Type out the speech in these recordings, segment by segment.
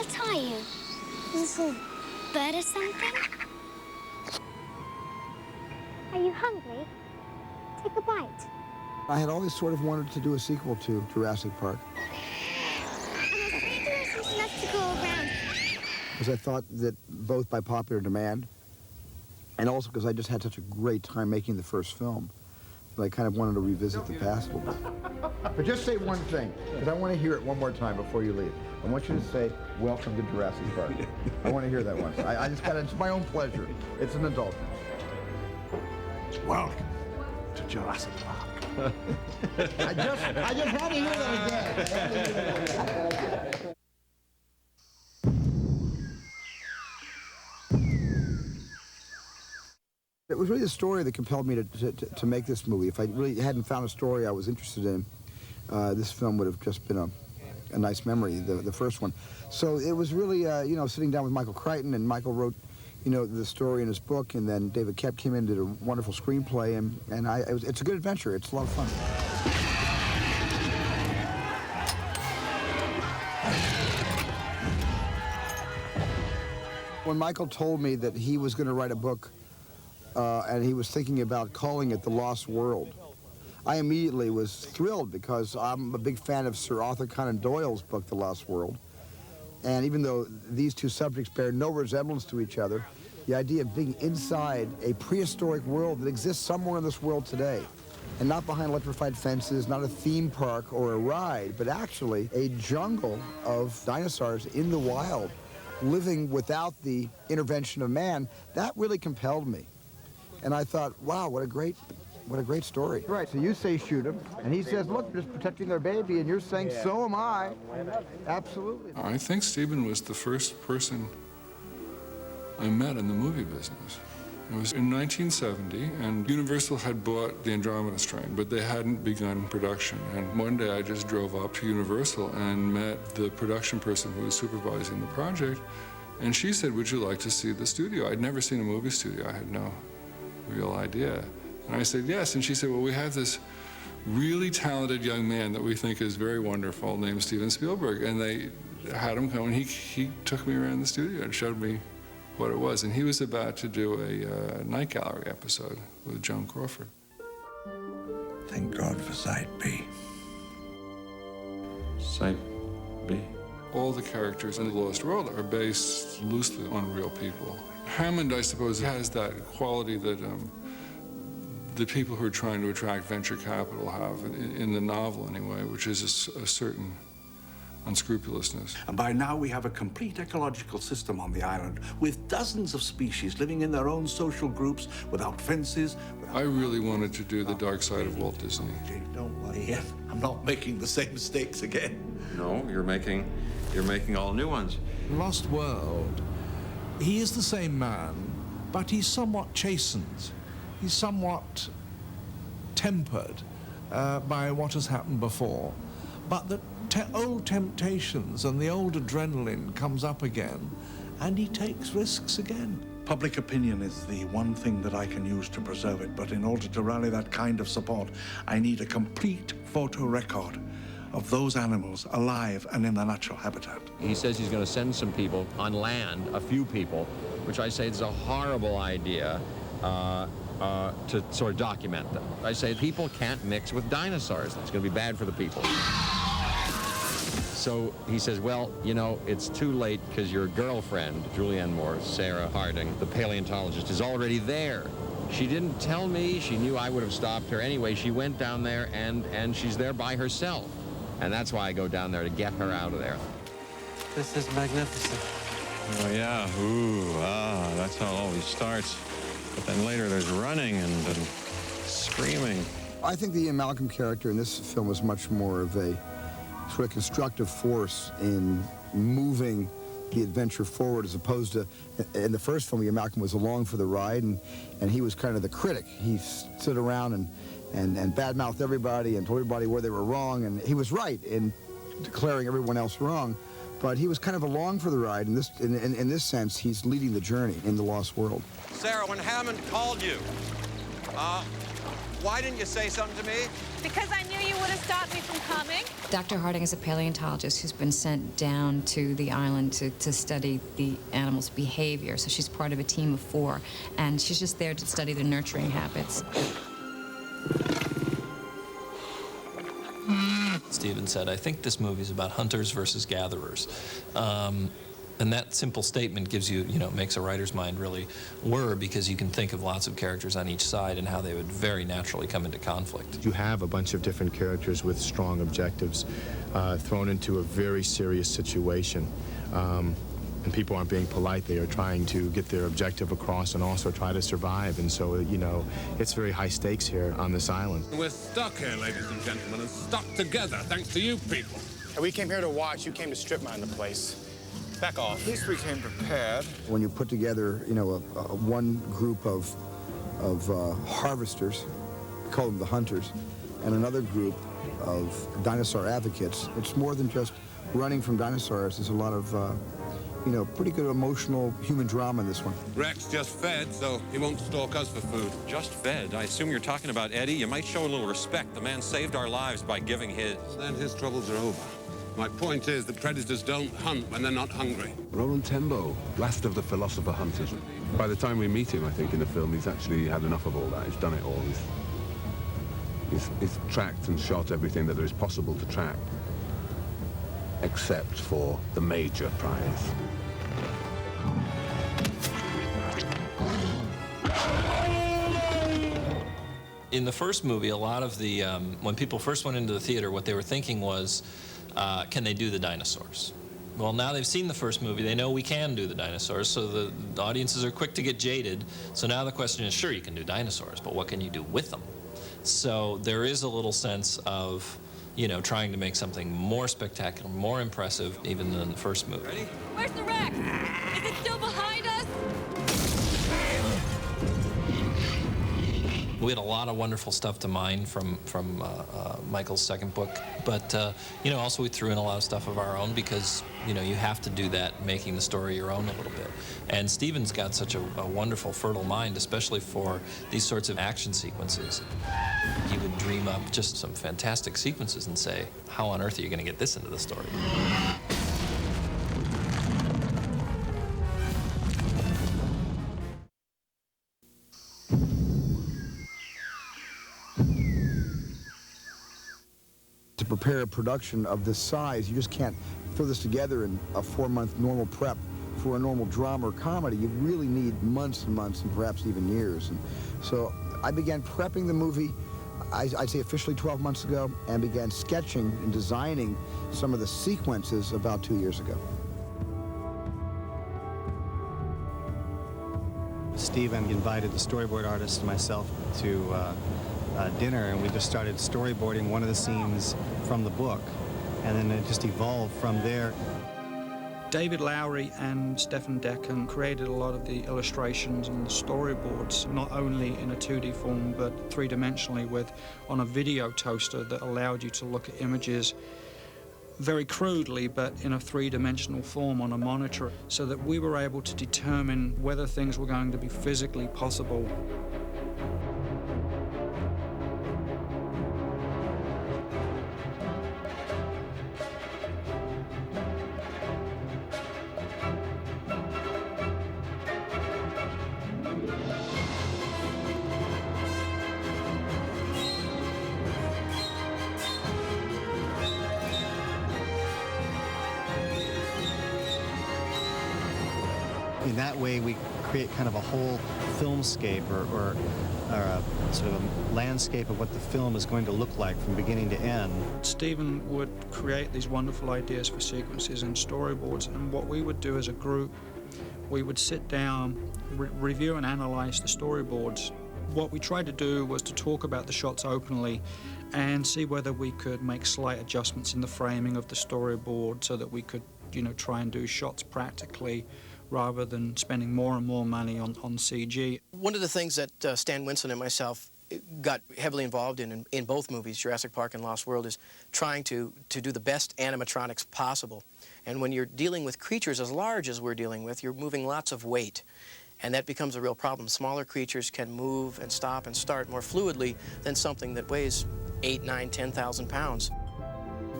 What are you? A little bird or something? Are you hungry? Take a bite. I had always sort of wanted to do a sequel to Jurassic Park. I'm afraid there isn't enough to go around. Because I thought that both by popular demand and also because I just had such a great time making the first film that I kind of wanted to revisit the past a little bit. But just say one thing, because I want to hear it one more time before you leave. I want you to say, welcome to Jurassic Park. I want to hear that once. I just got it. It's my own pleasure. It's an indulgence. Welcome to Jurassic Park. I just had to hear that again. It was really the story that compelled me to make this movie. If I really hadn't found a story I was interested in, this film would have just been a nice memory, the first one. So it was really, you know, sitting down with Michael Crichton, and Michael wrote, you know, the story in his book, and then David Koepp came in and did a wonderful screenplay, and it's a good adventure. It's a lot of fun. When Michael told me that he was going to write a book and he was thinking about calling it The Lost World, I immediately was thrilled because I'm a big fan of Sir Arthur Conan Doyle's book, The Lost World. And even though these two subjects bear no resemblance to each other, the idea of being inside a prehistoric world that exists somewhere in this world today, and not behind electrified fences, not a theme park or a ride, but actually a jungle of dinosaurs in the wild, living without the intervention of man, that really compelled me. And I thought, wow, what a great story. Right, so you say shoot him, and he says, look, just protecting their baby, and you're saying, so am I. Absolutely. I think Stephen was the first person I met in the movie business. It was in 1970, and Universal had bought the Andromeda Strain, but they hadn't begun production. And one day I just drove up to Universal and met the production person who was supervising the project, and she said, would you like to see the studio? I'd never seen a movie studio. I had no real idea. And I said, yes. And she said, well, we have this really talented young man that we think is very wonderful named Steven Spielberg. And they had him come, and he took me around the studio and showed me what it was. And he was about to do a Night Gallery episode with Joan Crawford. Thank God for Site B. Site B? All the characters in The Lost World are based loosely on real people. Hammond, I suppose, has that quality that the people who are trying to attract venture capital have, in the novel anyway, which is a certain unscrupulousness. And by now we have a complete ecological system on the island with dozens of species living in their own social groups without fences. I really wanted to do the dark side of Walt Disney. Don't worry, I'm not making the same mistakes again. No, you're making all new ones. Lost World, he is the same man, but he's somewhat chastened. He's somewhat tempered by what has happened before. But the old temptations and the old adrenaline comes up again, and he takes risks again. Public opinion is the one thing that I can use to preserve it, but in order to rally that kind of support, I need a complete photo record of those animals alive and in their natural habitat. He says he's going to send some people on land, a few people, which I say is a horrible idea to sort of document them. I say people can't mix with dinosaurs. It's going to be bad for the people. So he says, well, you know, it's too late because your girlfriend, Julianne Moore, Sarah Harding, the paleontologist, is already there. She didn't tell me. She knew I would have stopped her anyway. She went down there, and she's there by herself. And that's why I go down there, to get her out of there. This is magnificent. Oh, yeah. Ooh, that's how it always starts. But then later there's running and screaming. I think the Ian Malcolm character in this film was much more of a sort of constructive force in moving the adventure forward, as opposed to, in the first film, Ian Malcolm was along for the ride, and he was kind of the critic. He stood around and badmouthed everybody and told everybody where they were wrong, and he was right in declaring everyone else wrong, but he was kind of along for the ride. In this sense, he's leading the journey in The Lost World. Sarah, when Hammond called you, why didn't you say something to me? Because I knew you would have stopped me from coming. Dr. Harding is a paleontologist who's been sent down to the island to study the animal's behavior. So she's part of a team of 4, and she's just there to study their nurturing habits. Steven said, I think this movie is about hunters versus gatherers. And that simple statement gives you, makes a writer's mind really whir, because you can think of lots of characters on each side and how they would very naturally come into conflict. You have a bunch of different characters with strong objectives thrown into a very serious situation. And people aren't being polite. They are trying to get their objective across and also try to survive. And so, it's very high stakes here on this island. We're stuck here, ladies and gentlemen, and stuck together, thanks to you people. We came here to watch. You came to strip mine the place. Back off. At least we came prepared. When you put together, one group of harvesters, we call them the hunters, and another group of dinosaur advocates, it's more than just running from dinosaurs. There's a lot of, pretty good emotional human drama in this one. Rex just fed, so he won't stalk us for food. Just fed? I assume you're talking about Eddie. You might show a little respect. The man saved our lives by giving his. Then his troubles are over. My point is that predators don't hunt when they're not hungry. Roland Tembo, last of the philosopher hunters. By the time we meet him, I think, in the film, he's actually had enough of all that. He's done it all. He's tracked and shot everything that there is possible to track, except for the major prize. In the first movie, a lot of the, when people first went into the theater, what they were thinking was, can they do the dinosaurs? Well, now they've seen the first movie, they know we can do the dinosaurs, so the audiences are quick to get jaded. So now the question is, sure, you can do dinosaurs, but what can you do with them? So there is a little sense of, trying to make something more spectacular, more impressive, even than the first movie. Ready? Where's the wreck? Is it still behind us? We had a lot of wonderful stuff to mine from Michael's second book, but also we threw in a lot of stuff of our own, because you have to do that, making the story your own a little bit. And Steven's got such a wonderful, fertile mind, especially for these sorts of action sequences. He would dream up just some fantastic sequences and say, how on earth are you going to get this into the story? To prepare a production of this size, you just can't throw this together in a 4-month normal prep for a normal drama or comedy. You really need months and months and perhaps even years. And so I began prepping the movie, I'd say officially 12 months ago, and began sketching and designing some of the sequences about 2 years ago. Steven invited the storyboard artist and myself to dinner, and we just started storyboarding one of the scenes from the book, and then it just evolved from there. David Lowry and Stefan Decken created a lot of the illustrations and the storyboards, not only in a 2D form, but three-dimensionally on a video toaster that allowed you to look at images very crudely, but in a three-dimensional form on a monitor, so that we were able to determine whether things were going to be physically possible. In that way, we create kind of a whole filmscape or a sort of a landscape of what the film is going to look like from beginning to end. Steven would create these wonderful ideas for sequences and storyboards, and what we would do as a group, we would sit down, review and analyze the storyboards. What we tried to do was to talk about the shots openly and see whether we could make slight adjustments in the framing of the storyboard so that we could, try and do shots practically, rather than spending more and more money on CG. One of the things that Stan Winston and myself got heavily involved in both movies, Jurassic Park and Lost World, is trying to do the best animatronics possible. And when you're dealing with creatures as large as we're dealing with, you're moving lots of weight. And that becomes a real problem. Smaller creatures can move and stop and start more fluidly than something that weighs 8, 9, 10,000 pounds.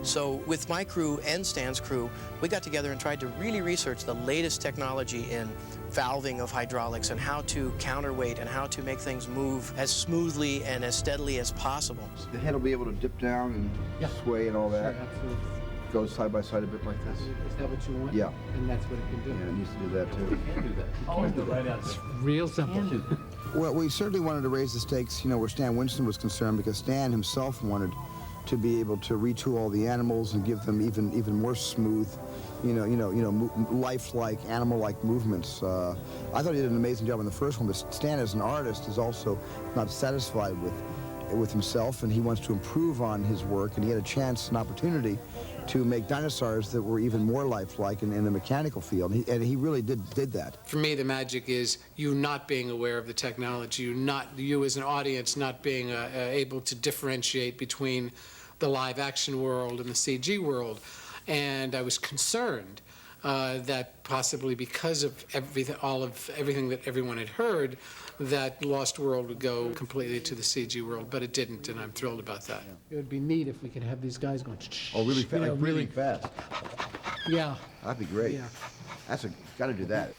So with my crew and Stan's crew, we got together and tried to really research the latest technology in valving of hydraulics and how to counterweight and how to make things move as smoothly and as steadily as possible. The head will be able to dip down and sway and all that. Sure, absolutely. Go side by side a bit like this. Is that what you want? Yeah. And that's what it can do? Yeah, it needs to do that too. It can do that. Always do right out there. Real simple. Well, we certainly wanted to raise the stakes, you know, where Stan Winston was concerned, because Stan himself wanted to be able to retool all the animals and give them even more smooth, lifelike, animal-like movements. I thought he did an amazing job in the first one, but Stan, as an artist, is also not satisfied with himself, and he wants to improve on his work, and he had a chance, an opportunity, to make dinosaurs that were even more lifelike in the mechanical field, and he really did that. For me, the magic is you not being aware of the technology, you as an audience not being able to differentiate between the live-action world and the CG world. And I was concerned that possibly because of everything that everyone had heard, that Lost World would go completely to the CG world, but it didn't, and I'm thrilled about that. It would be neat if we could have these guys going. Oh, really fast? Like really fast? Yeah. That'd be great. Yeah. Got to do that.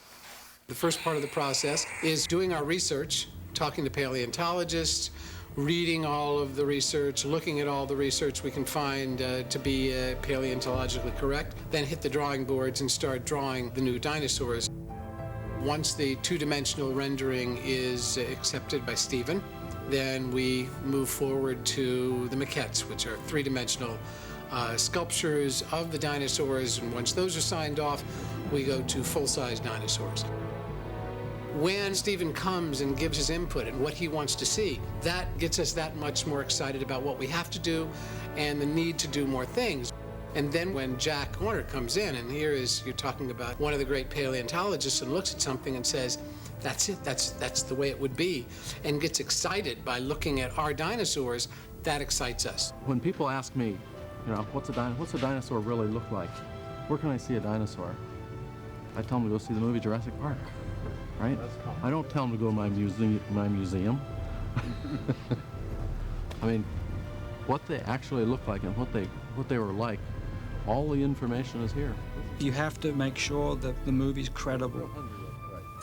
The first part of the process is doing our research, talking to paleontologists, reading all of the research, looking at all the research we can find to be paleontologically correct, then hit the drawing boards and start drawing the new dinosaurs. Once the two-dimensional rendering is accepted by Stephen, then we move forward to the maquettes, which are three-dimensional sculptures of the dinosaurs, and once those are signed off, we go to full-size dinosaurs. When Stephen comes and gives his input and what he wants to see, that gets us that much more excited about what we have to do and the need to do more things. And then when Jack Horner comes in, and here is, you're talking about one of the great paleontologists, and looks at something and says, that's it, that's the way it would be, and gets excited by looking at our dinosaurs, that excites us. When people ask me, what's a dinosaur really look like? Where can I see a dinosaur? I tell them to go see the movie Jurassic Park. Right? I don't tell them to go to my museum. I mean, what they actually look like and what they were like, all the information is here. You have to make sure that the movie's credible.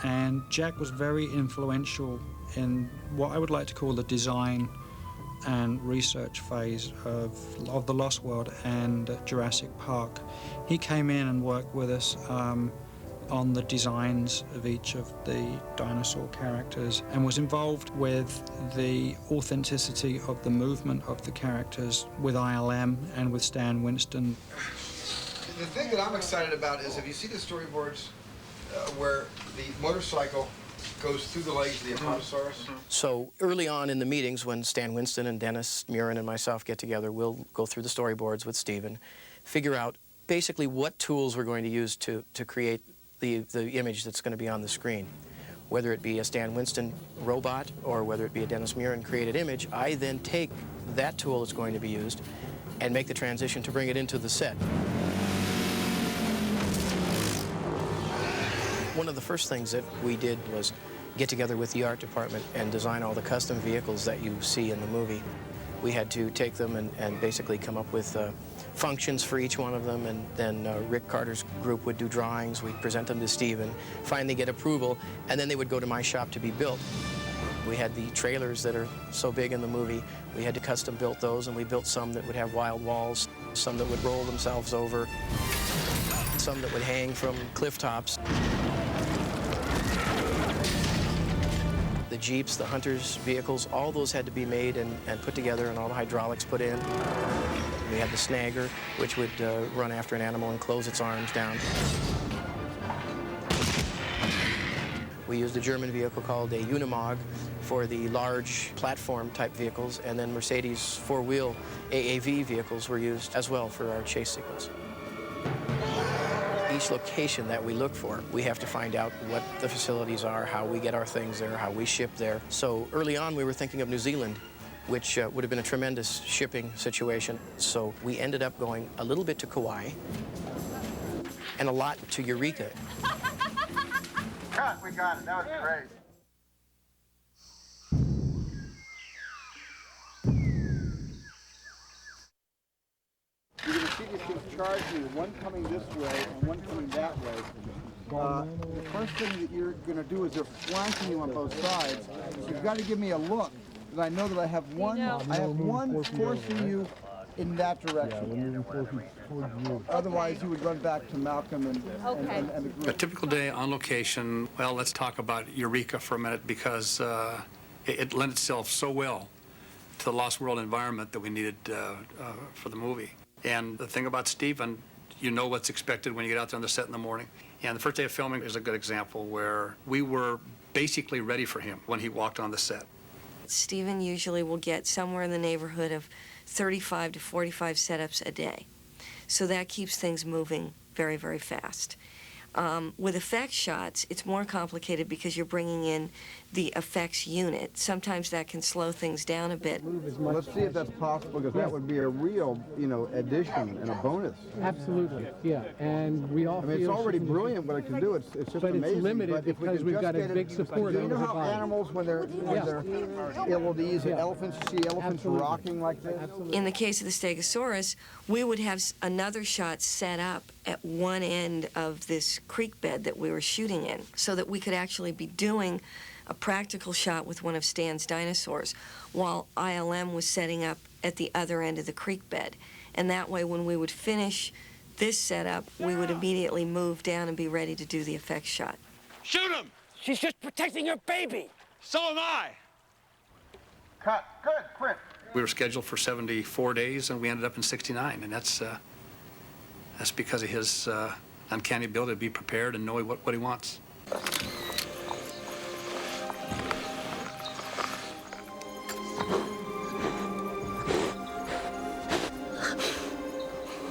And Jack was very influential in what I would like to call the design and research phase of The Lost World and Jurassic Park. He came in and worked with us on the designs of each of the dinosaur characters and was involved with the authenticity of the movement of the characters with ILM and with Stan Winston. The thing that I'm excited about is if you see the storyboards where the motorcycle goes through the legs of the Apatosaurus. So early on in the meetings when Stan Winston and Dennis Murin and myself get together, we'll go through the storyboards with Stephen, figure out basically what tools we're going to use to create the image that's going to be on the screen. Whether it be a Stan Winston robot or whether it be a Dennis Murin created image, I then take that tool that's going to be used and make the transition to bring it into the set. One of the first things that we did was get together with the art department and design all the custom vehicles that you see in the movie. We had to take them and basically come up with functions for each one of them, and then Rick Carter's group would do drawings, we'd present them to Stephen, finally get approval, and then they would go to my shop to be built. We had the trailers that are so big in the movie, we had to custom build those, and we built some that would have wild walls, some that would roll themselves over, some that would hang from cliff tops. The Jeeps, the Hunters vehicles, all those had to be made and put together and all the hydraulics put in. We had the Snagger, which would run after an animal and close its arms down. We used a German vehicle called a Unimog for the large platform-type vehicles, and then Mercedes four-wheel AAV vehicles were used as well for our chase sequence. Each location that we look for, we have to find out what the facilities are, how we get our things there, how we ship there. So early on, we were thinking of New Zealand, which would have been a tremendous shipping situation. So we ended up going a little bit to Kauai and a lot to Eureka. Cut, we got it. That was great. these things charge you, one coming this way and one coming that way. The first thing that you're going to do is they're flanking you on both sides. So you've got to give me a look, that I know that I have one forcing you in that direction. Otherwise, you would run back to Malcolm and the group. A typical day on location, well, let's talk about Eureka for a minute, because it lent itself so well to the Lost World environment that we needed for the movie. And the thing about Stephen, you know what's expected when you get out there on the set in the morning. And the first day of filming is a good example where we were basically ready for him when he walked on the set. Stephen usually will get somewhere in the neighborhood of 35 to 45 setups a day. So that keeps things moving very, very fast. With effects shots, it's more complicated because you're bringing in the effects unit. Sometimes that can slow things down a bit. Well, let's see if that's possible, because that would be a real, addition and a bonus. Absolutely, yeah. And we all it's already brilliant what it can do. It's just but amazing. It's limited but because we've got a big support. Do you know how animals, when they're ill at ease, elephants, you see elephants rocking like this? In the case of the Stegosaurus, we would have another shot set up at one end of this creek bed that we were shooting in, so that we could actually be doing a practical shot with one of Stan's dinosaurs, while ILM was setting up at the other end of the creek bed. And that way, when we would finish this setup, we would immediately move down and be ready to do the effects shot. Shoot him! She's just protecting your baby! So am I! Cut. Good. Quit. We were scheduled for 74 days, and we ended up in 69, and that's because of his uncanny ability to be prepared and know what he wants.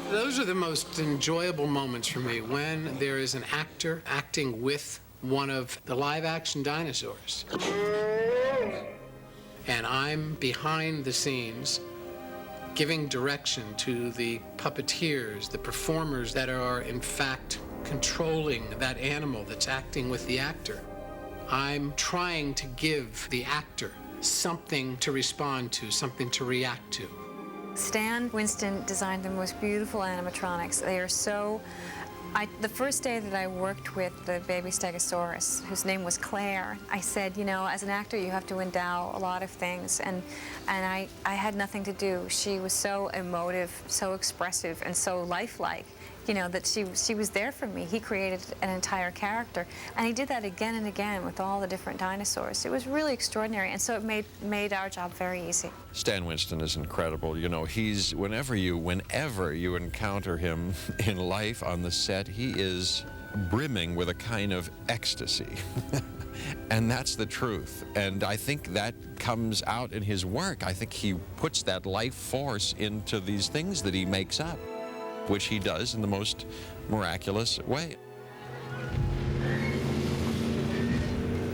Those are the most enjoyable moments for me, when there is an actor acting with one of the live-action dinosaurs. And I'm behind the scenes giving direction to the puppeteers, the performers that are in fact controlling that animal that's acting with the actor. I'm trying to give the actor something to respond to, something to react to. Stan Winston designed the most beautiful animatronics. They are so... the first day that I worked with the baby Stegosaurus, whose name was Claire, I said, as an actor, you have to endow a lot of things, and I had nothing to do. She was so emotive, so expressive, and so lifelike, that she was there for me. He created an entire character, and he did that again and again with all the different dinosaurs. It was really extraordinary, and so it made our job very easy. Stan Winston is incredible. He's, whenever you encounter him in life on the set, he is brimming with a kind of ecstasy. And that's the truth. And I think that comes out in his work. I think he puts that life force into these things that he makes up, which he does in the most miraculous way.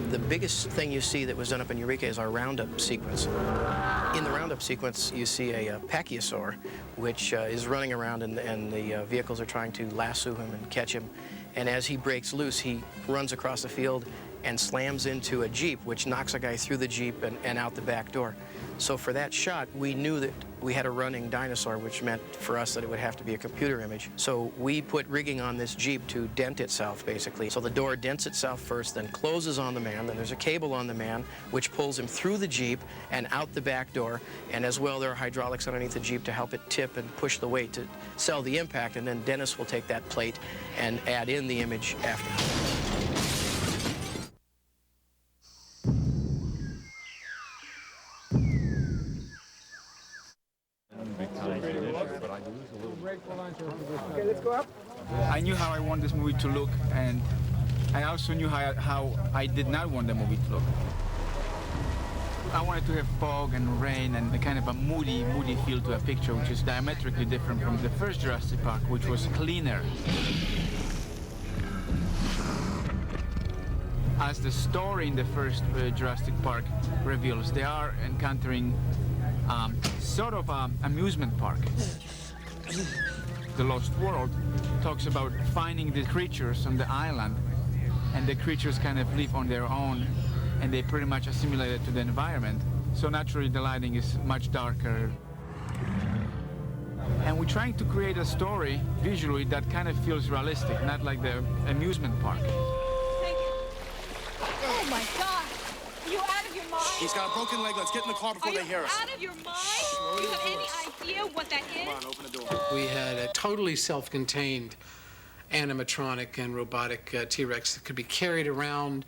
The biggest thing you see that was done up in Eureka is our roundup sequence. In the roundup sequence, you see a pachyosaur, which is running around, and the vehicles are trying to lasso him and catch him. And as he breaks loose, he runs across the field and slams into a Jeep, which knocks a guy through the Jeep and out the back door. So for that shot, we knew that we had a running dinosaur, which meant for us that it would have to be a computer image. So we put rigging on this Jeep to dent itself, basically. So the door dents itself first, then closes on the man, then there's a cable on the man, which pulls him through the Jeep and out the back door. And as well, there are hydraulics underneath the Jeep to help it tip and push the weight to sell the impact, and then Dennis will take that plate and add in the image after. Okay, let's go up. I knew how I want this movie to look, and I also knew how I did not want the movie to look. I wanted to have fog and rain and a kind of a moody feel to a picture, which is diametrically different from the first Jurassic Park, which was cleaner. As the story in the first Jurassic Park reveals, they are encountering sort of an amusement park. The Lost World talks about finding the creatures on the island, and the creatures kind of live on their own, and they pretty much assimilated to the environment. So naturally the lighting is much darker. And we're trying to create a story visually that kind of feels realistic, not like the amusement park. Oh my God! Are you out of your mind? He's got a broken leg. Let's get in the car before they hear us. Are you out of your mind? Do you have any idea what that is? Come on, open the door. We had a totally self-contained animatronic and robotic T-Rex that could be carried around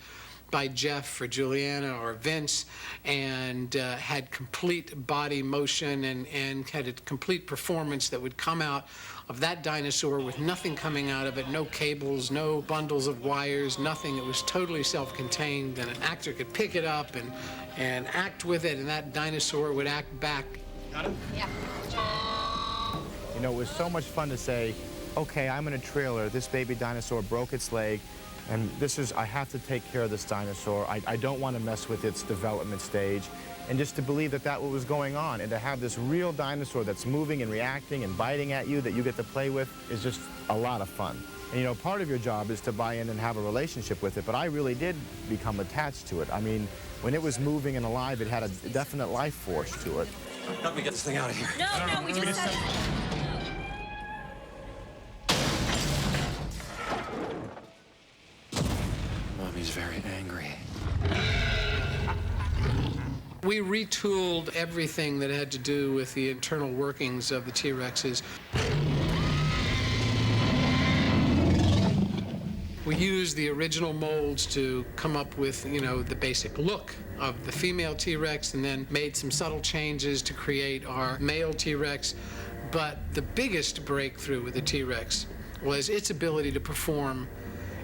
by Jeff or Juliana or Vince, and had complete body motion and had a complete performance that would come out of that dinosaur with nothing coming out of it, no cables, no bundles of wires, nothing. It was totally self-contained, and an actor could pick it up and act with it, and that dinosaur would act back. Got him? Yeah. You know, it was so much fun to say, okay, I'm in a trailer, this baby dinosaur broke its leg, and I have to take care of this dinosaur. I don't want to mess with its development stage. And just to believe that what was going on, and to have this real dinosaur that's moving and reacting and biting at you that you get to play with is just a lot of fun. And you know, part of your job is to buy in and have a relationship with it, but I really did become attached to it. I mean, when it was moving and alive, it had a definite life force to it. Help me get this thing out of here. No, we just said... Mommy's very angry. We retooled everything that had to do with the internal workings of the T-Rexes. We used the original molds to come up with, you know, the basic look of the female T-Rex, and then made some subtle changes to create our male T-Rex. But the biggest breakthrough with the T-Rex was its ability to perform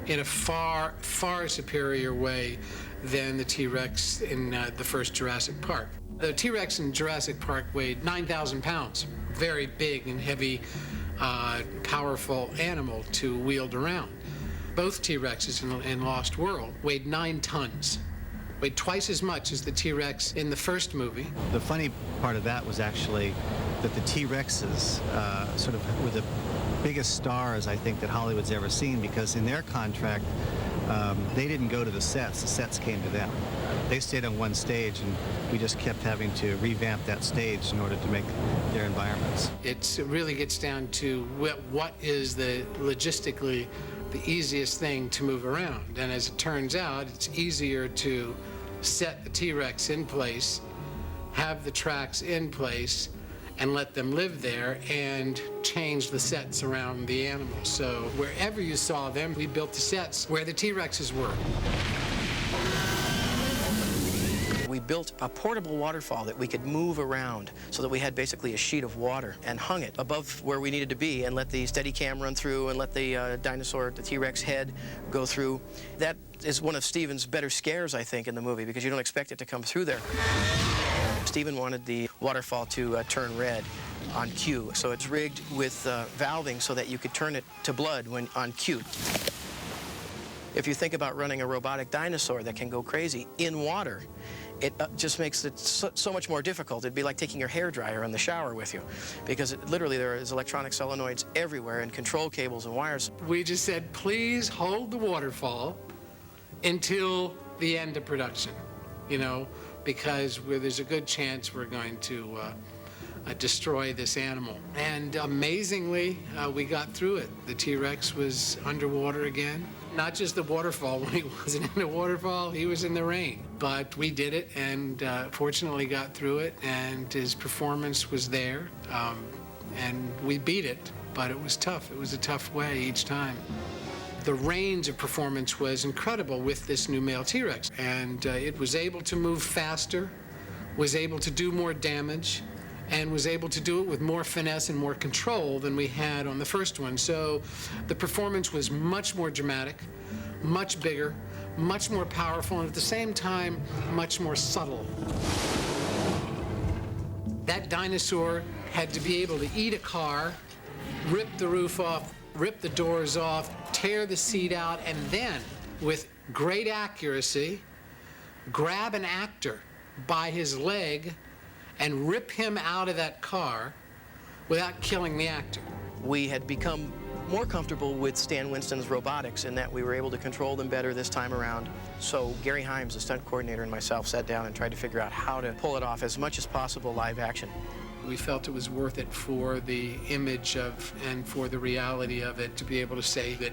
in a far, far superior way than the T-Rex in the first Jurassic Park. The T-Rex in Jurassic Park weighed 9,000 pounds. Very big and heavy, powerful animal to wield around. Both T-Rexes in Lost World weighed 9 tons. Weighed twice as much as the T-Rex in the first movie. The funny part of that was actually that the T-Rexes sort of were the biggest stars, I think, that Hollywood's ever seen, because in their contract, they didn't go to the sets came to them. They stayed on one stage, and we just kept having to revamp that stage in order to make their environments. It really gets down to what is the logistically the easiest thing to move around. And as it turns out, it's easier to set the T-Rex in place, have the tracks in place, and let them live there, and change the sets around the animals. So wherever you saw them, we built the sets where the T-Rexes were. We built a portable waterfall that we could move around, so that we had basically a sheet of water, and hung it above where we needed to be, and let the Steadicam run through, and let the dinosaur, the T-Rex head, go through. That is one of Steven's better scares, I think, in the movie, because you don't expect it to come through there. Steven wanted the waterfall to turn red on cue, so it's rigged with valving so that you could turn it to blood when on cue. If you think about running a robotic dinosaur that can go crazy in water, it just makes it so much more difficult. It'd be like taking your hairdryer in the shower with you, because literally there is electronic solenoids everywhere and control cables and wires. We just said, please hold the waterfall until the end of production, you know, because there's a good chance we're going to destroy this animal. And amazingly, we got through it. The T-Rex was underwater again. Not just the waterfall. When he wasn't in the waterfall, he was in the rain. But we did it, and fortunately got through it, and his performance was there, and we beat it, but it was tough. It was a tough way each time. The range of performance was incredible with this new male T-Rex, and it was able to move faster, was able to do more damage, and was able to do it with more finesse and more control than we had on the first one. So the performance was much more dramatic, much bigger, much more powerful, and at the same time, much more subtle. That dinosaur had to be able to eat a car, rip the roof off, rip the doors off, tear the seat out, and then, with great accuracy, grab an actor by his leg and rip him out of that car without killing the actor. We had become more comfortable with Stan Winston's robotics in that we were able to control them better this time around. So Gary Himes, the stunt coordinator, and myself sat down and tried to figure out how to pull it off as much as possible live action. We felt it was worth it for the image of and for the reality of it to be able to say that,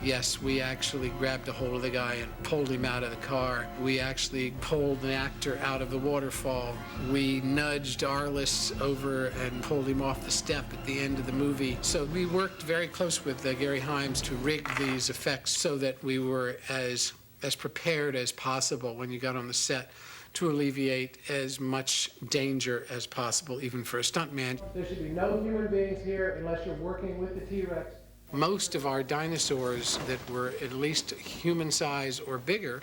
yes, we actually grabbed a hold of the guy and pulled him out of the car. We actually pulled an actor out of the waterfall. We nudged Arliss over and pulled him off the step at the end of the movie. So we worked very close with Gary Himes to rig these effects so that we were as prepared as possible when you got on the set to alleviate as much danger as possible, even for a stuntman. There should be no human beings here unless you're working with the T-Rex. Most of our dinosaurs that were at least human size or bigger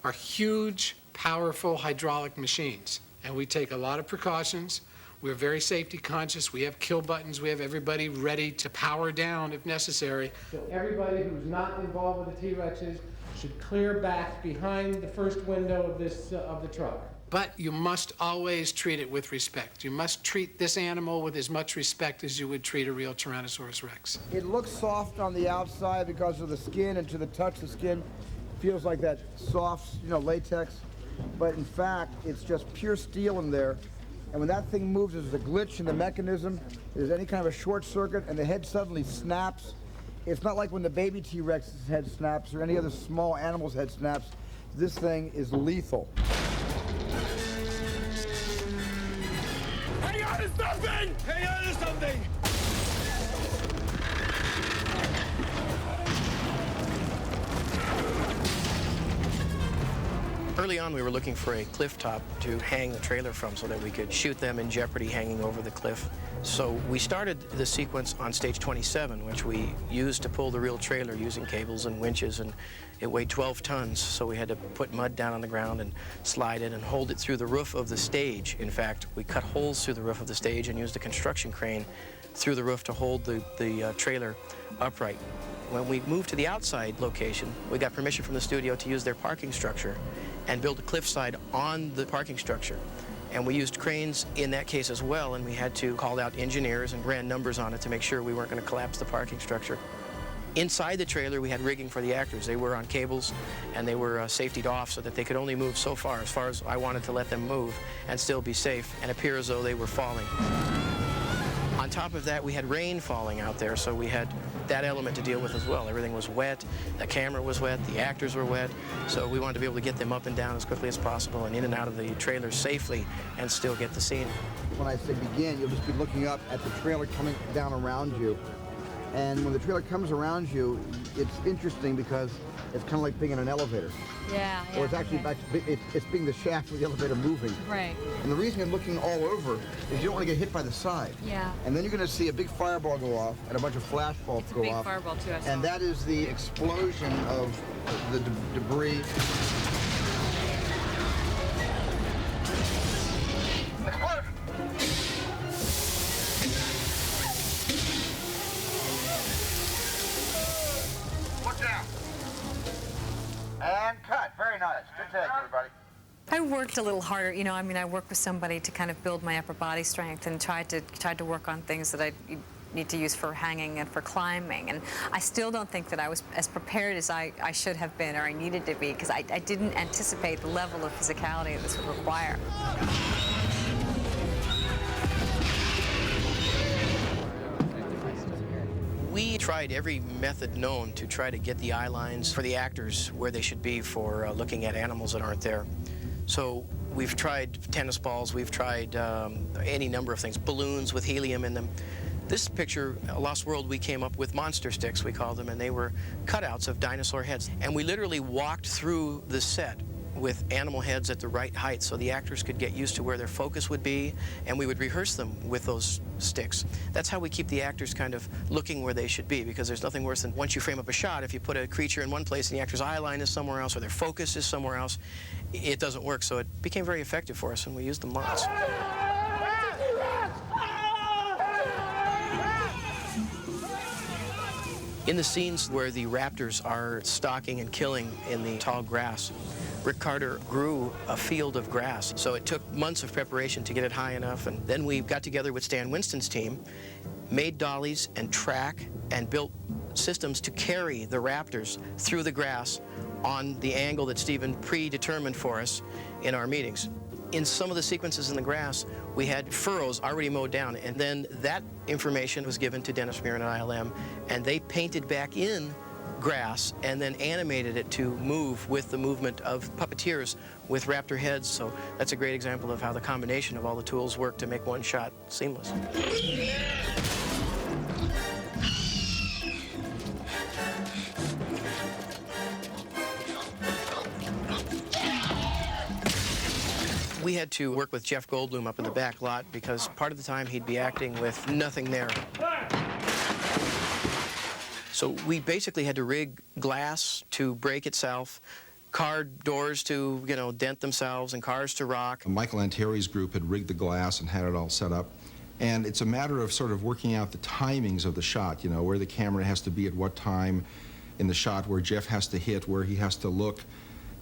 are huge, powerful hydraulic machines. And we take a lot of precautions. We're very safety conscious. We have kill buttons. We have everybody ready to power down if necessary. So everybody who's not involved with the T-Rexes should clear back behind the first window of the truck. But you must always treat it with respect. You must treat this animal with as much respect as you would treat a real Tyrannosaurus Rex. It looks soft on the outside because of the skin, and to the touch, the skin feels like that soft, latex. But in fact, it's just pure steel in there. And when that thing moves, there's a glitch in the mechanism. There's any kind of a short circuit, and the head suddenly snaps. It's not like when the baby T-Rex's head snaps or any other small animal's head snaps. This thing is lethal. Hang on to something! Hang on to something! Early on, we were looking for a cliff top to hang the trailer from so that we could shoot them in jeopardy hanging over the cliff. So we started the sequence on stage 27, which we used to pull the real trailer using cables and winches, and it weighed 12 tons, so we had to put mud down on the ground and slide it and hold it through the roof of the stage. In fact, we cut holes through the roof of the stage and used a construction crane through the roof to hold the trailer upright. When we moved to the outside location, we got permission from the studio to use their parking structure and build a cliffside on the parking structure. And we used cranes in that case as well, and we had to call out engineers and ran numbers on it to make sure we weren't going to collapse the parking structure. Inside the trailer, we had rigging for the actors. They were on cables, and they were safetied off so that they could only move so far as I wanted to let them move and still be safe and appear as though they were falling. On top of that, we had rain falling out there, so we had that element to deal with as well. Everything was wet, the camera was wet, the actors were wet, so we wanted to be able to get them up and down as quickly as possible and in and out of the trailer safely and still get the scene. When I say begin, you'll just be looking up at the trailer coming down around you. And when the trailer comes around you, it's interesting because it's kind of like being in an elevator. Yeah, Or it's actually it's being the shaft with the elevator moving. Right. And the reason you're looking all over is you don't want to get hit by the side. Yeah. And then you're going to see a big fireball go off and a bunch of flash bulbs go Big off. fireball too, I saw. And that is the explosion of the debris. And cut. Very nice. Good take, everybody. I worked a little harder, I worked with somebody to kind of build my upper body strength and tried to work on things that I need to use for hanging and for climbing. And I still don't think that I was as prepared as I should have been or I needed to be, because I didn't anticipate the level of physicality that this would require. We tried every method known to try to get the eye lines for the actors where they should be for looking at animals that aren't there. So we've tried tennis balls, we've tried any number of things, balloons with helium in them. This picture, Lost World, we came up with monster sticks, we called them, and they were cutouts of dinosaur heads. And we literally walked through the set with animal heads at the right height so the actors could get used to where their focus would be, and we would rehearse them with those sticks. That's how we keep the actors kind of looking where they should be, because there's nothing worse than once you frame up a shot, if you put a creature in one place and the actor's eye line is somewhere else or their focus is somewhere else, it doesn't work. So it became very effective for us, and we used them lots. In the scenes where the raptors are stalking and killing in the tall grass, Rick Carter grew a field of grass. So it took months of preparation to get it high enough. And then we got together with Stan Winston's team, made dollies and track, and built systems to carry the raptors through the grass on the angle that Stephen predetermined for us in our meetings. In some of the sequences in the grass, we had furrows already mowed down, and then that information was given to Dennis Muir and ILM, and they painted back in grass and then animated it to move with the movement of puppeteers with raptor heads. So that's a great example of how the combination of all the tools work to make one shot seamless. We had to work with Jeff Goldblum up in the back lot because part of the time he'd be acting with nothing there. So we basically had to rig glass to break itself, car doors to, you know, dent themselves, and cars to rock. Michael Antari's group had rigged the glass and had it all set up. And it's a matter of sort of working out the timings of the shot, you know, where the camera has to be at what time in the shot, where Jeff has to hit, where he has to look,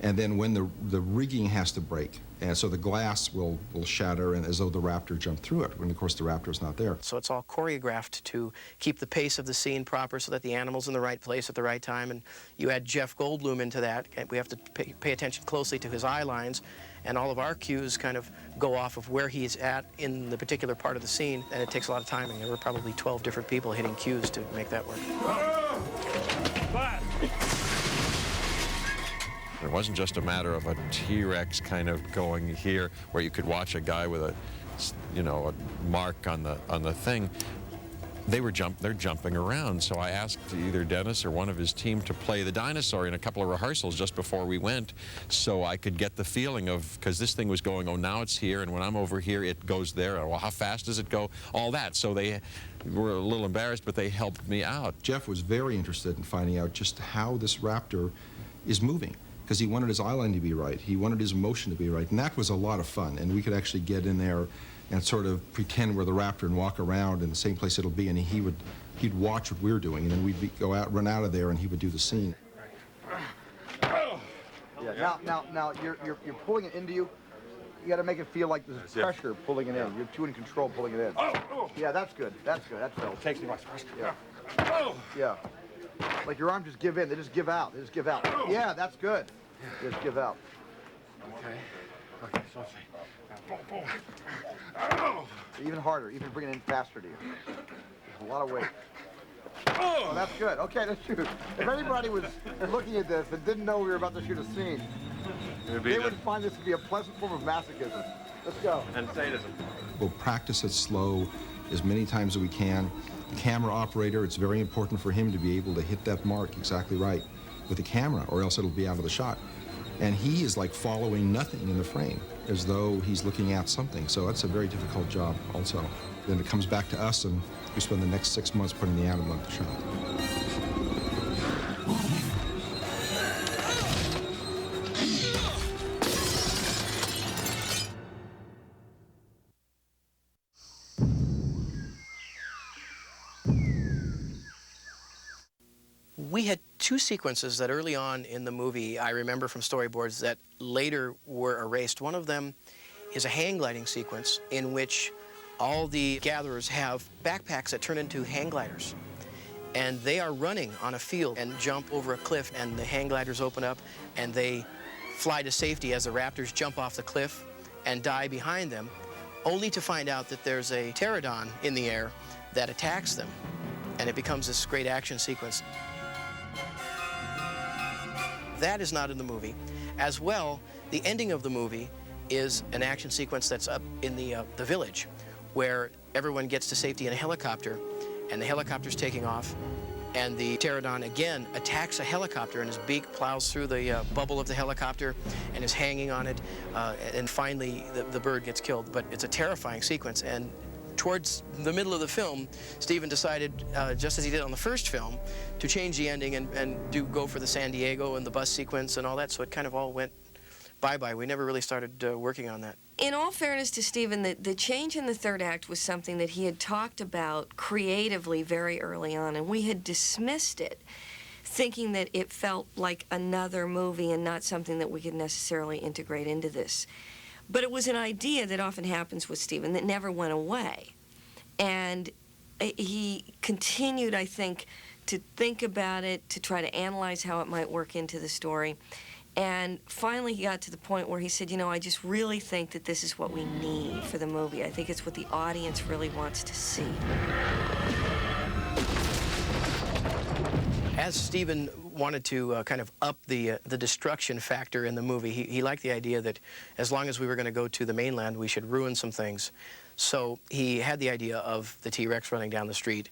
and then when the rigging has to break. And so the glass will shatter, and as though the raptor jumped through it, when of course the raptor's not there. So it's all choreographed to keep the pace of the scene proper so that the animal's in the right place at the right time. And you add Jeff Goldblum into that, and we have to pay attention closely to his eye lines, and all of our cues kind of go off of where he's at in the particular part of the scene, and it takes a lot of timing. There were probably 12 different people hitting cues to make that work. It wasn't just a matter of a T-Rex kind of going here where you could watch a guy with a, you know, a mark on the thing. They're jumping around. So I asked either Dennis or one of his team to play the dinosaur in a couple of rehearsals just before we went, so I could get the feeling of, because this thing was going, oh, now it's here, and when I'm over here, it goes there. Well, how fast does it go? All that. So they were a little embarrassed, but they helped me out. Jeff was very interested in finding out just how this raptor is moving, because he wanted his eyeline to be right. He wanted his motion to be right, and that was a lot of fun. And we could actually get in there and sort of pretend we're the raptor and walk around in the same place it'll be, and he'd watch what we're doing, and then we'd run out of there, and he would do the scene. Yeah. Now you're pulling it into you. You got to make it feel like there's pressure pulling it in. You're too in control pulling it in. Yeah, that's good. That's good. That's good. It takes me much pressure. Yeah. Yeah. Like your arms just give in. They just give out. They just give out. Yeah, that's good. They just give out. Okay, so let's see. Even harder. Even bring it in faster to you. There's a lot of weight. Oh, that's good. Okay, let's shoot. If anybody was looking at this and didn't know we were about to shoot a scene, they would find this to be a pleasant form of masochism. Let's go. And sadism. We'll practice it slow as many times as we can. The camera operator, it's very important for him to be able to hit that mark exactly right with the camera, or else it'll be out of the shot. And he is like following nothing in the frame, as though he's looking at something. So that's a very difficult job also. Then it comes back to us, and we spend the next 6 months putting the animal on the shot. We had two sequences that early on in the movie I remember from storyboards that later were erased. One of them is a hang gliding sequence in which all the gatherers have backpacks that turn into hang gliders. And they are running on a field and jump over a cliff, and the hang gliders open up and they fly to safety as the raptors jump off the cliff and die behind them, only to find out that there's a pterodon in the air that attacks them. And it becomes this great action sequence. That is not in the movie. As well, the ending of the movie is an action sequence that's up in the village, where everyone gets to safety in a helicopter, and the helicopter's taking off, and the pterodon again attacks a helicopter, and his beak plows through the bubble of the helicopter and is hanging on it, and finally the bird gets killed. But it's a terrifying sequence, and towards the middle of the film, Steven decided, just as he did on the first film, to change the ending and go for the San Diego and the bus sequence and all that, so it kind of all went bye-bye. We never really started working on that. In all fairness to Steven, the change in the third act was something that he had talked about creatively very early on, and we had dismissed it, thinking that it felt like another movie and not something that we could necessarily integrate into this. But it was an idea that often happens with Steven that never went away. And he continued, I think, to think about it, to try to analyze how it might work into the story. And finally he got to the point where he said, you know, I just really think that this is what we need for the movie. I think it's what the audience really wants to see. As Stephen wanted to kind of up the destruction factor in the movie, he liked the idea that as long as we were going to go to the mainland, we should ruin some things. So he had the idea of the T-Rex running down the street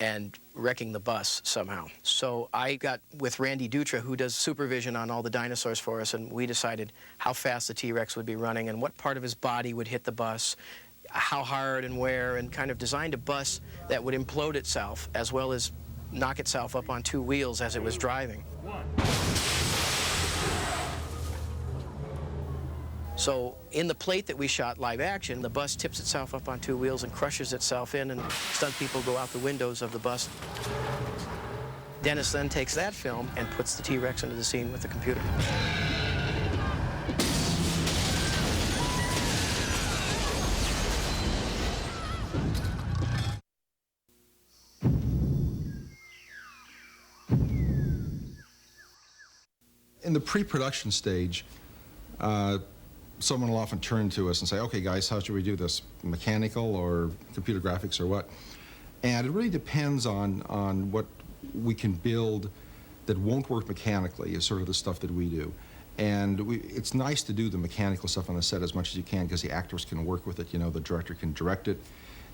and wrecking the bus somehow. So I got with Randy Dutra, who does supervision on all the dinosaurs for us, and we decided how fast the T-Rex would be running and what part of his body would hit the bus, how hard and where, and kind of designed a bus that would implode itself as well as knock itself up on two wheels as it was driving. So in the plate that we shot live action, the bus tips itself up on two wheels and crushes itself in, and stunt people go out the windows of the bus. Dennis then takes that film and puts the T-Rex into the scene with the computer. In the pre-production stage, someone will often turn to us and say, okay guys, how should we do this? Mechanical or computer graphics or what? And it really depends on what we can build that won't work mechanically, is sort of the stuff that we do. And it's nice to do the mechanical stuff on the set as much as you can because the actors can work with it, you know, the director can direct it,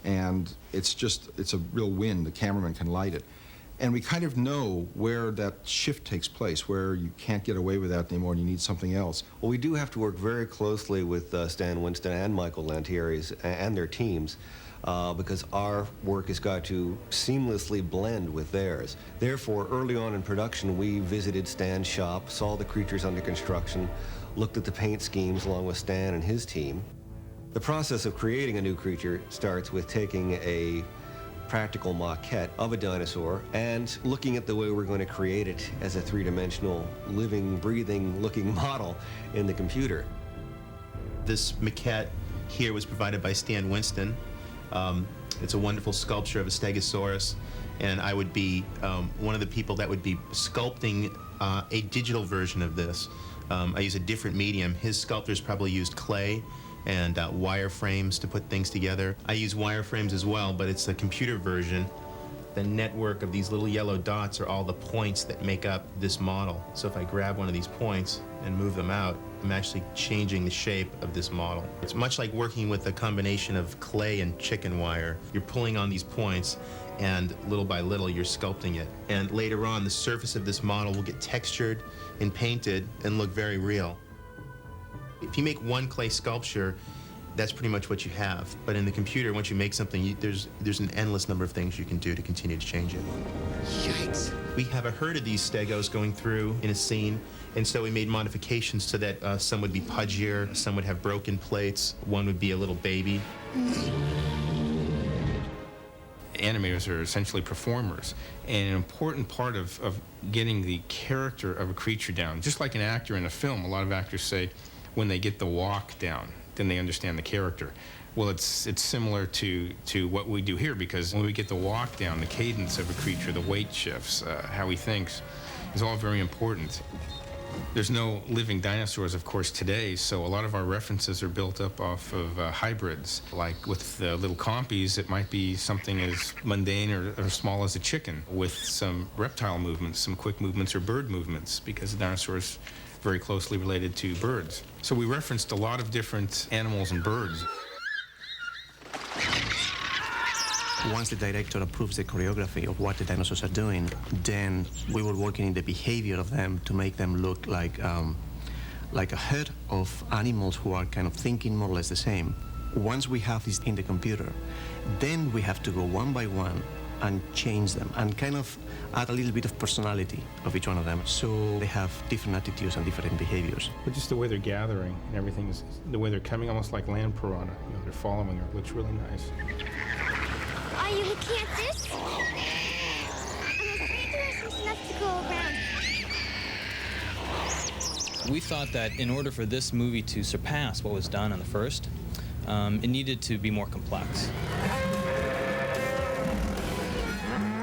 and it's a real win, the cameraman can light it. And we kind of know where that shift takes place, where you can't get away with that anymore and you need something else. Well, we do have to work very closely with Stan Winston and Michael Lantieri's and their teams because our work has got to seamlessly blend with theirs. Therefore, early on in production, we visited Stan's shop, saw the creatures under construction, looked at the paint schemes along with Stan and his team. The process of creating a new creature starts with taking a practical maquette of a dinosaur and looking at the way we're going to create it as a three-dimensional, living, breathing looking model in the computer. This maquette here was provided by Stan Winston. It's a wonderful sculpture of a Stegosaurus, and I would be one of the people that would be sculpting a digital version of this. I use a different medium. His sculptors probably used clay and wireframes to put things together. I use wireframes as well, but it's a computer version. The network of these little yellow dots are all the points that make up this model. So if I grab one of these points and move them out, I'm actually changing the shape of this model. It's much like working with a combination of clay and chicken wire. You're pulling on these points, and little by little you're sculpting it. And later on, the surface of this model will get textured and painted and look very real. If you make one clay sculpture, that's pretty much what you have. But in the computer, once you make something, there's an endless number of things you can do to continue to change it. Yikes. We have a herd of these stegos going through in a scene, and so we made modifications so that some would be pudgier, some would have broken plates, one would be a little baby. Animators are essentially performers, and an important part of getting the character of a creature down, just like an actor in a film, a lot of actors say, when they get the walk down, then they understand the character. Well, it's similar to what we do here, because when we get the walk down, the cadence of a creature, the weight shifts, how he thinks, is all very important. There's no living dinosaurs, of course, today, so a lot of our references are built up off of hybrids. Like with little compies, it might be something as mundane or small as a chicken, with some reptile movements, some quick movements or bird movements, because the dinosaurs very closely related to birds. So we referenced a lot of different animals and birds. Once the director approves the choreography of what the dinosaurs are doing, then we were working in the behavior of them to make them look like a herd of animals who are kind of thinking more or less the same. Once we have this in the computer, then we have to go one by one and change them and kind of add a little bit of personality of each one of them, so they have different attitudes and different behaviors. But just the way they're gathering and everything, the way they're coming, almost like land piranha. You know, they're following her. It looks really nice. Are you looking at this? I'm afraid there isn't enough to go around. We thought that in order for this movie to surpass what was done on the first, it needed to be more complex.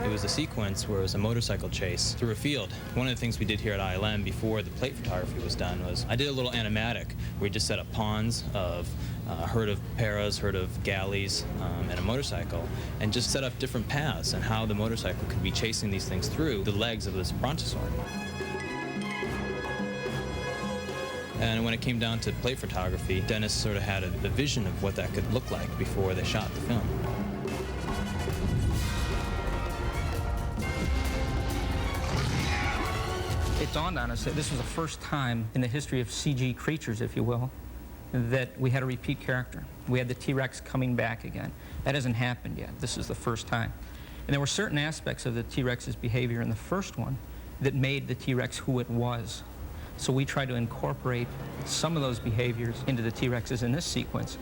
It was a sequence where it was a motorcycle chase through a field. One of the things we did here at ILM before the plate photography was done was I did a little animatic where we just set up pawns of a herd of paras, herd of galleys, and a motorcycle, and just set up different paths and how the motorcycle could be chasing these things through the legs of this brontosaur. And when it came down to plate photography, Dennis sort of had a vision of what that could look like before they shot the film. It dawned on us that this was the first time in the history of CG creatures, if you will, that we had a repeat character. We had the T-Rex coming back again. That hasn't happened yet. This is the first time. And there were certain aspects of the T-Rex's behavior in the first one that made the T-Rex who it was. So we tried to incorporate some of those behaviors into the T-Rexes in this sequence.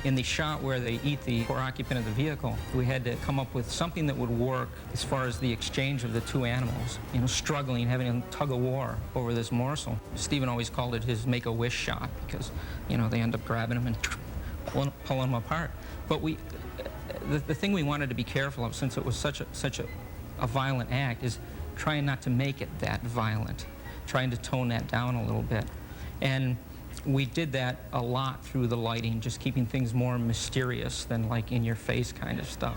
In the shot where they eat the poor occupant of the vehicle, we had to come up with something that would work as far as the exchange of the two animals, you know, struggling, having a tug-of-war over this morsel. Stephen always called it his make-a-wish shot because, you know, they end up grabbing him and pulling him apart. But the thing we wanted to be careful of, since it was such a violent act, is trying not to make it that violent, trying to tone that down a little bit. And we did that a lot through the lighting, just keeping things more mysterious than like in-your-face kind of stuff.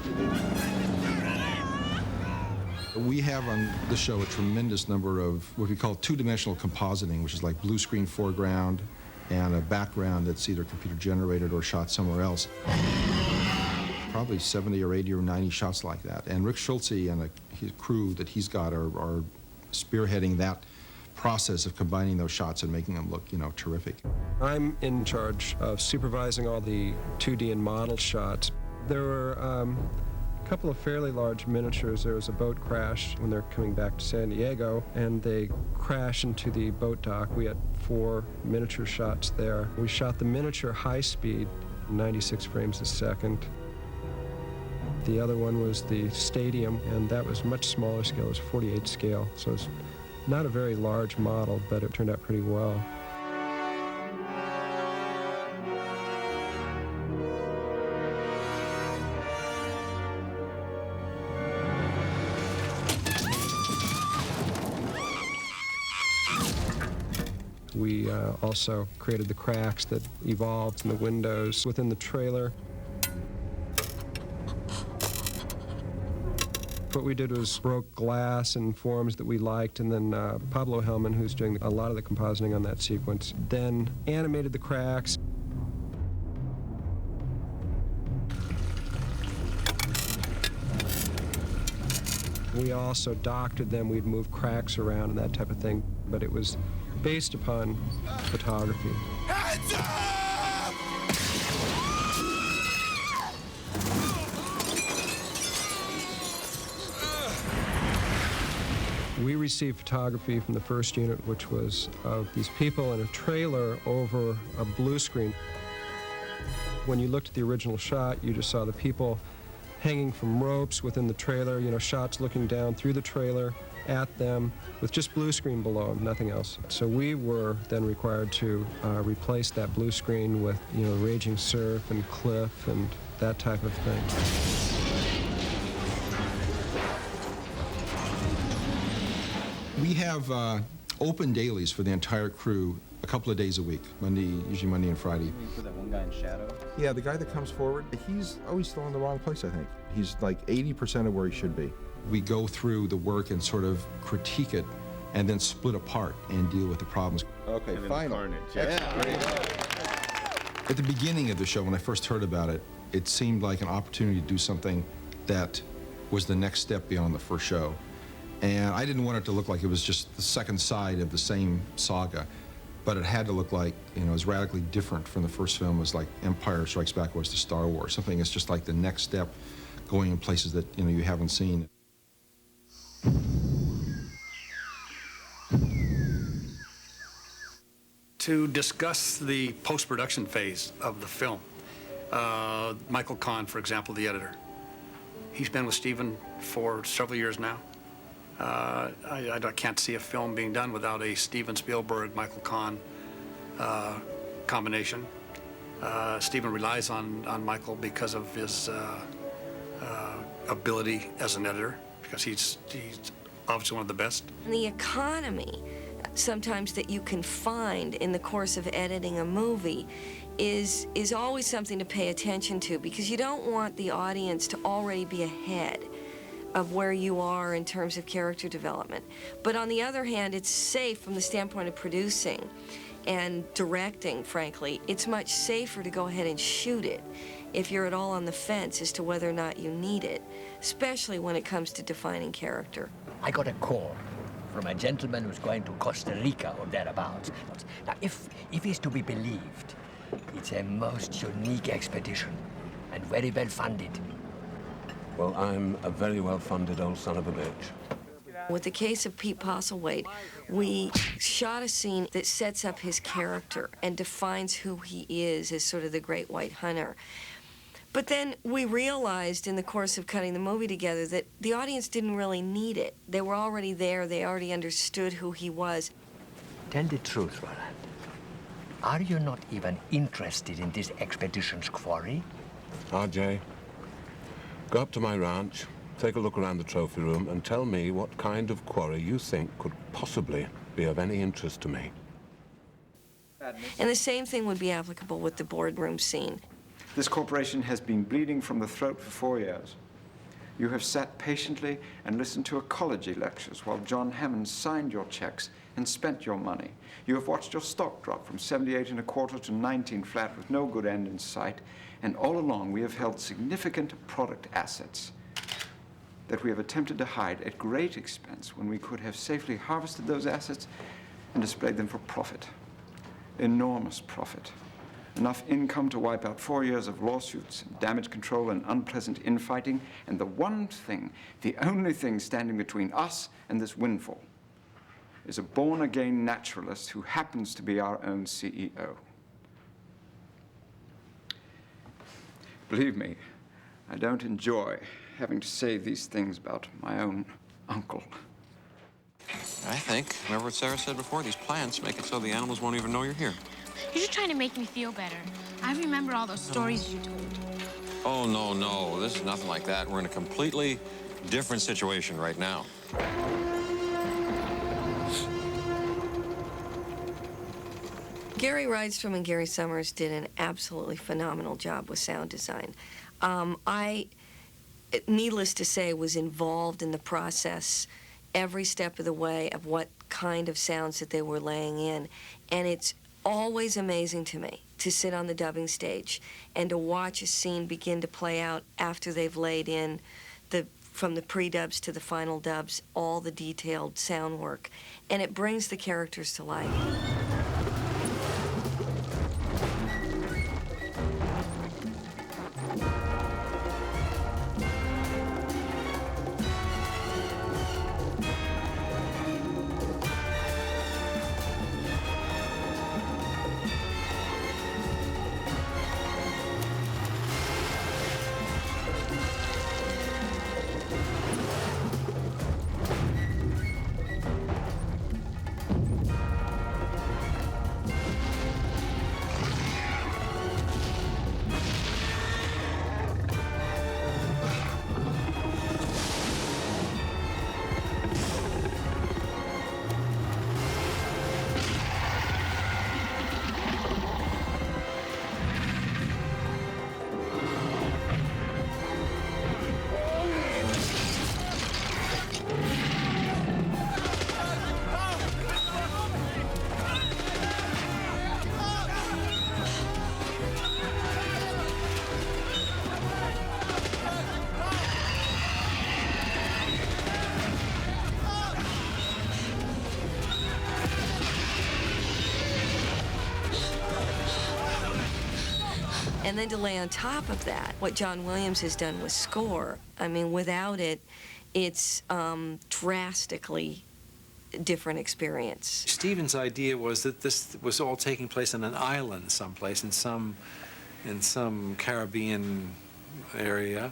We have on the show a tremendous number of what we call two-dimensional compositing, which is like blue screen foreground and a background that's either computer generated or shot somewhere else. Probably 70 or 80 or 90 shots like that. And Rick Schultze and his crew that he's got are spearheading that process of combining those shots and making them look, you know, terrific. I'm in charge of supervising all the 2D and model shots. There were a couple of fairly large miniatures. There was a boat crash when they're coming back to San Diego, and they crash into the boat dock. We had 4 miniature shots there. We shot the miniature high speed, 96 frames a second. The other one was the stadium, and that was much smaller scale. It was 48 scale, so it's not a very large model, but it turned out pretty well. We also created the cracks that evolved in the windows within the trailer. What we did was broke glass in forms that we liked, and then Pablo Hellman, who's doing a lot of the compositing on that sequence, then animated the cracks. We also doctored them. We'd move cracks around and that type of thing, but it was based upon photography. Hands up! We received photography from the first unit, which was of these people in a trailer over a blue screen. When you looked at the original shot, you just saw the people hanging from ropes within the trailer, you know, shots looking down through the trailer at them with just blue screen below them, nothing else. So we were then required to replace that blue screen with, you know, raging surf and cliff and that type of thing. We have open dailies for the entire crew a couple of days a week, usually Monday and Friday. You put that one guy in shadow? Yeah, the guy that comes forward, he's always still in the wrong place, I think. He's like 80% of where he should be. We go through the work and sort of critique it and then split apart and deal with the problems. Okay, final. Yeah, great. At the beginning of the show, when I first heard about it, it seemed like an opportunity to do something that was the next step beyond the first show. And I didn't want it to look like it was just the second side of the same saga, but it had to look like, you know, it was radically different from the first film. It was like Empire Strikes Back was to Star Wars, something that's just like the next step, going in places that, you know, you haven't seen. To discuss the post-production phase of the film, Michael Kahn, for example, the editor, he's been with Stephen for several years now. I can't see a film being done without a Steven Spielberg, Michael Kahn combination. Stephen relies on Michael because of his ability as an editor. because he's obviously one of the best. And the economy sometimes that you can find in the course of editing a movie is always something to pay attention to, because you don't want the audience to already be ahead of where you are in terms of character development. But on the other hand, it's safe from the standpoint of producing and directing, frankly. It's much safer to go ahead and shoot it if you're at all on the fence as to whether or not you need it, especially when it comes to defining character. I got a call from a gentleman who's going to Costa Rica or thereabouts. Now, if he's to be believed, it's a most unique expedition and very well funded. Well, I'm a very well-funded old son of a bitch. With the case of Pete Postlethwaite, we shot a scene that sets up his character and defines who he is as sort of the great white hunter. But then we realized in the course of cutting the movie together that the audience didn't really need it. They were already there. They already understood who he was. Tell the truth, Roland. Are you not even interested in this expedition's quarry? RJ, go up to my ranch, take a look around the trophy room, and tell me what kind of quarry you think could possibly be of any interest to me. And the same thing would be applicable with the boardroom scene. This corporation has been bleeding from the throat for 4 years. You have sat patiently and listened to ecology lectures while John Hammond signed your checks and spent your money. You have watched your stock drop from 78 1/4 to 19 flat with no good end in sight. And all along, we have held significant product assets that we have attempted to hide at great expense when we could have safely harvested those assets and displayed them for profit. Enormous profit. Enough income to wipe out 4 years of lawsuits, damage control, and unpleasant infighting. And the one thing, the only thing standing between us and this windfall is a born-again naturalist who happens to be our own CEO. Believe me, I don't enjoy having to say these things about my own uncle. I think, remember what Sarah said before, these plants make it so the animals won't even know you're here. You're just trying to make me feel better. I remember all those stories you told. Oh, no, no, this is nothing like that. We're in a completely different situation right now. Gary Rydstrom and Gary Summers did an absolutely phenomenal job with sound design. I, needless to say, was involved in the process every step of the way of what kind of sounds that they were laying in. And it's always amazing to me to sit on the dubbing stage and to watch a scene begin to play out after they've laid in from the pre-dubs to the final dubs, all the detailed sound work. And it brings the characters to life. And then to lay on top of that what John Williams has done with score, I mean, without it, it's drastically different experience. Stephen's idea was that this was all taking place on an island someplace, in some Caribbean area,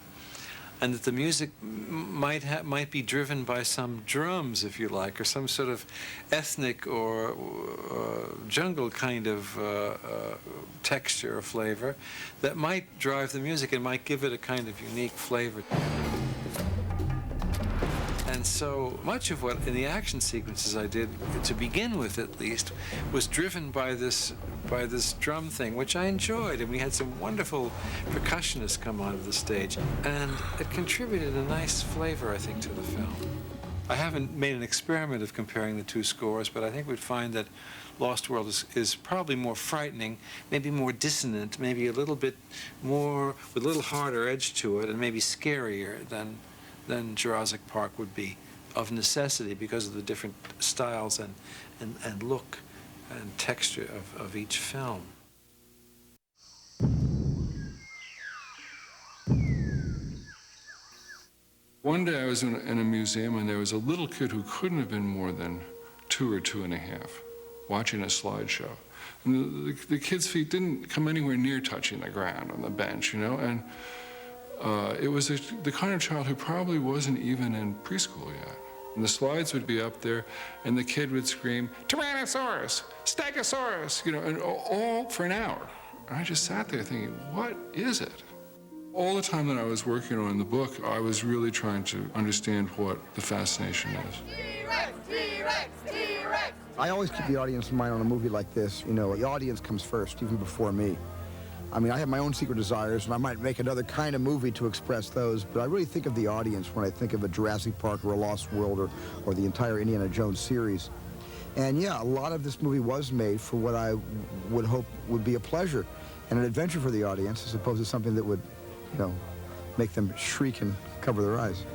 and that the music might be driven by some drums, if you like, or some sort of ethnic or jungle kind of texture or flavor that might drive the music and might give it a kind of unique flavor. And so much of what in the action sequences I did, to begin with at least, was driven by this drum thing, which I enjoyed. And we had some wonderful percussionists come onto the stage. And it contributed a nice flavor, I think, to the film. I haven't made an experiment of comparing the two scores, but I think we'd find that Lost World is probably more frightening, maybe more dissonant, maybe a little bit more, with a little harder edge to it, and maybe scarier than Jurassic Park would be, of necessity, because of the different styles and look and texture of each film. One day I was in a museum and there was a little kid who couldn't have been more than 2 or 2.5, watching a slideshow. And the kid's feet didn't come anywhere near touching the ground on the bench, you know, and it was the kind of child who probably wasn't even in preschool yet. And the slides would be up there and the kid would scream, "Tyrannosaurus, Stegosaurus," you know, and all for an hour. And I just sat there thinking, what is it? All the time that I was working on the book, I was really trying to understand what the fascination is. T-Rex, T-Rex, T-Rex! I always keep the audience in mind on a movie like this. You know, the audience comes first, even before me. I mean, I have my own secret desires, and I might make another kind of movie to express those, but I really think of the audience when I think of a Jurassic Park or a Lost World or the entire Indiana Jones series. And yeah, a lot of this movie was made for what I would hope would be a pleasure and an adventure for the audience, as opposed to something that would, you know, make them shriek and cover their eyes.